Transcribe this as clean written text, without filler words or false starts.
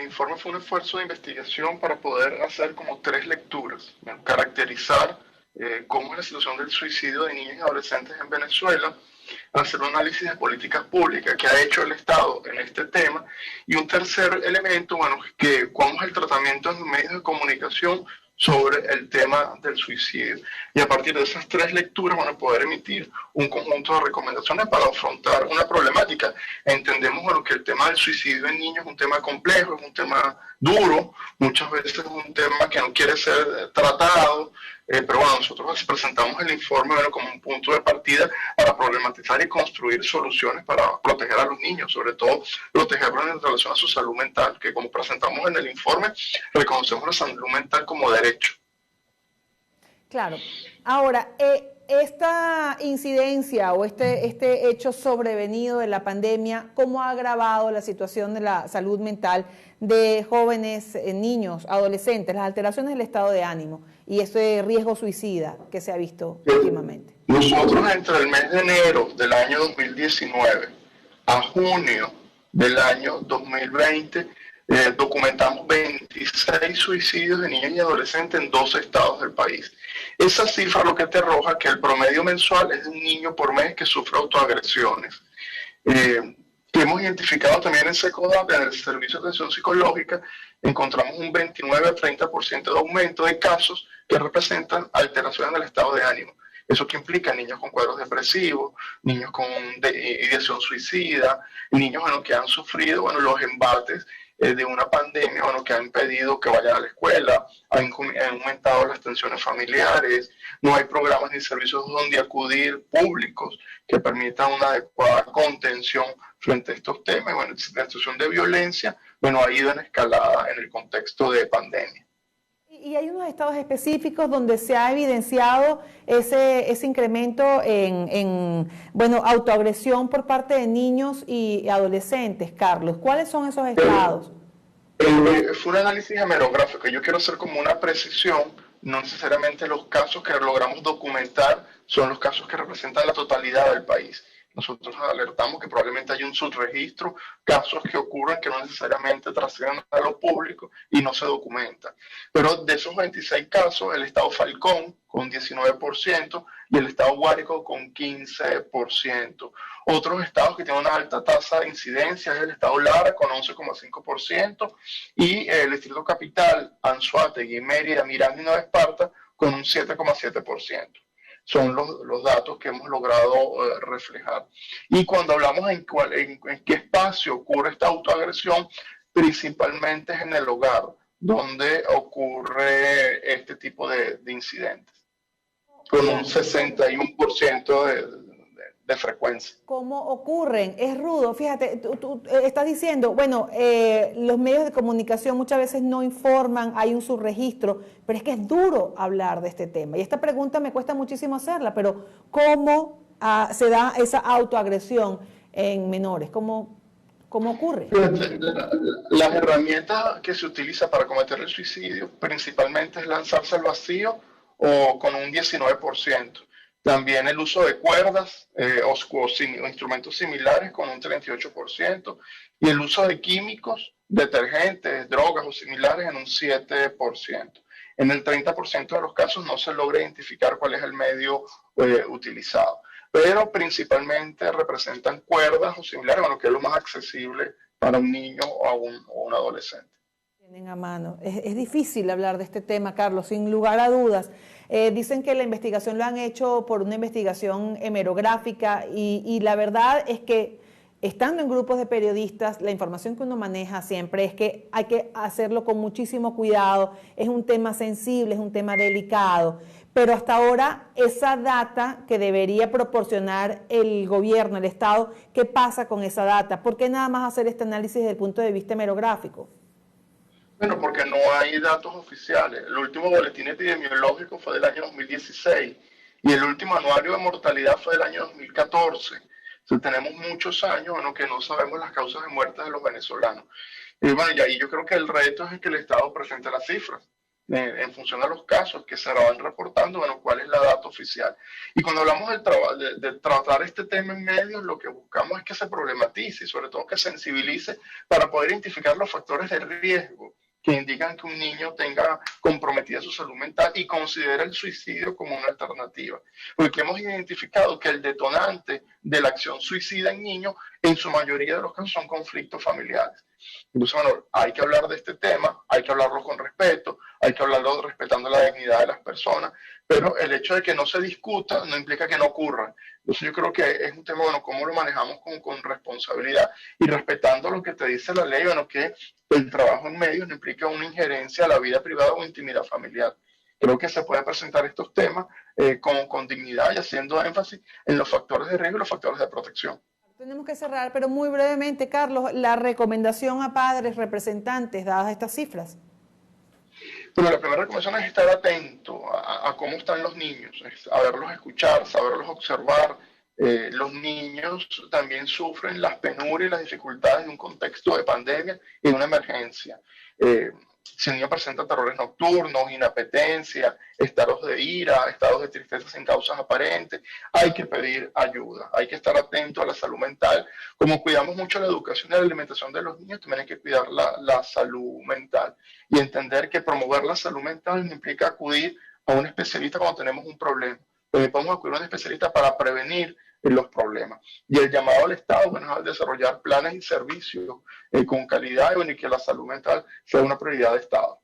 informe fue un esfuerzo de investigación para poder hacer como tres lecturas, ¿no? Caracterizar cómo es la situación del suicidio de niños y adolescentes en Venezuela, hacer un análisis de políticas públicas que ha hecho el Estado en este tema, y un tercer elemento, bueno, que cómo es el tratamiento en los medios de comunicación sobre el tema del suicidio. Y a partir de esas tres lecturas van a poder emitir un conjunto de recomendaciones para afrontar una problemática. Entendemos, bueno, que el tema del suicidio en niños es un tema complejo, es un tema duro, muchas veces es un tema que no quiere ser tratado, pero bueno, nosotros presentamos el informe, bueno, como un punto de partida para problematizar y construir soluciones para proteger a los niños, sobre todo protegerlos en relación a su salud mental, que como presentamos en el informe, reconocemos la salud mental como derecho. Claro. Ahora, esta incidencia o este hecho sobrevenido de la pandemia, ¿cómo ha agravado la situación de la salud mental de jóvenes, niños, adolescentes, las alteraciones del estado de ánimo y ese riesgo suicida que se ha visto últimamente? Nosotros entre el mes de enero del año 2019 a junio del año 2020 documentamos 26 suicidios de niños y adolescentes en 12 estados del país. Esa cifra lo que te arroja que el promedio mensual es de un niño por mes que sufre autoagresiones. Que hemos identificado también en SECODAP, en el Servicio de Atención Psicológica, encontramos un 29 a 30% de aumento de casos que representan alteraciones del estado de ánimo. Eso que implica niños con cuadros depresivos, niños con ideación suicida, niños que han sufrido los embates de una pandemia, que ha impedido que vayan a la escuela, han aumentado las tensiones familiares, no hay programas ni servicios donde acudir públicos que permitan una adecuada contención frente a estos temas. Bueno, la situación de violencia, ha ido en escalada en el contexto de pandemia. Y hay unos estados específicos donde se ha evidenciado ese incremento en autoagresión por parte de niños y adolescentes, Carlos. ¿Cuáles son esos estados? Fue un análisis hemerográfico. Yo quiero hacer como una precisión. No necesariamente los casos que logramos documentar son los casos que representan la totalidad del país. Nosotros alertamos que probablemente hay un subregistro, casos que ocurren que no necesariamente trascienden a lo público y no se documentan. Pero de esos 26 casos, el estado Falcón con 19% y el estado Guárico con 15%. Otros estados que tienen una alta tasa de incidencia es el estado Lara con 11,5% y el distrito capital, Anzoátegui, Mérida, Miranda y Nueva Esparta con un 7,7%. Son los datos que hemos logrado reflejar. Y cuando hablamos en qué espacio ocurre esta autoagresión, principalmente es en el hogar, donde ocurre este tipo de incidentes, con un 61% de frecuencia. ¿Cómo ocurren? Es rudo. Fíjate, tú estás diciendo, los medios de comunicación muchas veces no informan, hay un subregistro, pero es que es duro hablar de este tema. Y esta pregunta me cuesta muchísimo hacerla, pero ¿cómo se da esa autoagresión en menores? ¿Cómo ocurre? Las herramientas que se utilizan para cometer el suicidio principalmente es lanzarse al vacío o con un 19%. También el uso de cuerdas o instrumentos similares con un 38%. Y el uso de químicos, detergentes, drogas o similares en un 7%. En el 30% de los casos no se logra identificar cuál es el medio utilizado. Pero principalmente representan cuerdas o similares, que es lo más accesible para un niño o un adolescente. Tienen a mano. Es difícil hablar de este tema, Carlos, sin lugar a dudas. Dicen que la investigación lo han hecho por una investigación hemerográfica y la verdad es que estando en grupos de periodistas, la información que uno maneja siempre es que hay que hacerlo con muchísimo cuidado, es un tema sensible, es un tema delicado, pero hasta ahora esa data que debería proporcionar el gobierno, el Estado, ¿qué pasa con esa data? ¿Por qué nada más hacer este análisis desde el punto de vista hemerográfico? Bueno, porque no hay datos oficiales. El último boletín epidemiológico fue del año 2016 y el último anuario de mortalidad fue del año 2014. Entonces, tenemos muchos años que no sabemos las causas de muerte de los venezolanos. Y ahí yo creo que el reto es que el Estado presente las cifras. en función a los casos que se van reportando, bueno, cuál es la data oficial. Y cuando hablamos de tratar este tema en medios, lo que buscamos es que se problematice y sobre todo que sensibilice para poder identificar los factores de riesgo que indican que un niño tenga comprometida su salud mental y considera el suicidio como una alternativa. Porque hemos identificado que el detonante de la acción suicida en niños, en su mayoría de los casos, son conflictos familiares. Entonces, bueno, hay que hablar de este tema, hay que hablarlo con respeto, hay que hablarlo respetando la dignidad de las personas, pero el hecho de que no se discuta no implica que no ocurra. Entonces yo creo que es un tema, bueno, cómo lo manejamos con responsabilidad y respetando lo que te dice la ley, bueno, que el trabajo en medios no implica una injerencia a la vida privada o intimidad familiar. Creo que se puede presentar estos temas con dignidad y haciendo énfasis en los factores de riesgo y los factores de protección. Tenemos que cerrar, pero muy brevemente, Carlos, la recomendación a padres, representantes, dadas estas cifras. Bueno, la primera recomendación es estar atento a cómo están los niños, es saberlos escuchar, saberlos observar. Los niños también sufren las penurias y las dificultades de un contexto de pandemia y de una emergencia. Si el niño presenta terrores nocturnos, inapetencia, estados de ira, estados de tristeza sin causas aparentes, hay que pedir ayuda, hay que estar atento a la salud mental. Como cuidamos mucho la educación y la alimentación de los niños, también hay que cuidar la salud mental y entender que promover la salud mental no implica acudir a un especialista cuando tenemos un problema. Pero podemos acudir a un especialista para prevenir los problemas. Y el llamado al Estado, bueno, es a desarrollar planes y servicios con calidad y que la salud mental sea una prioridad de Estado.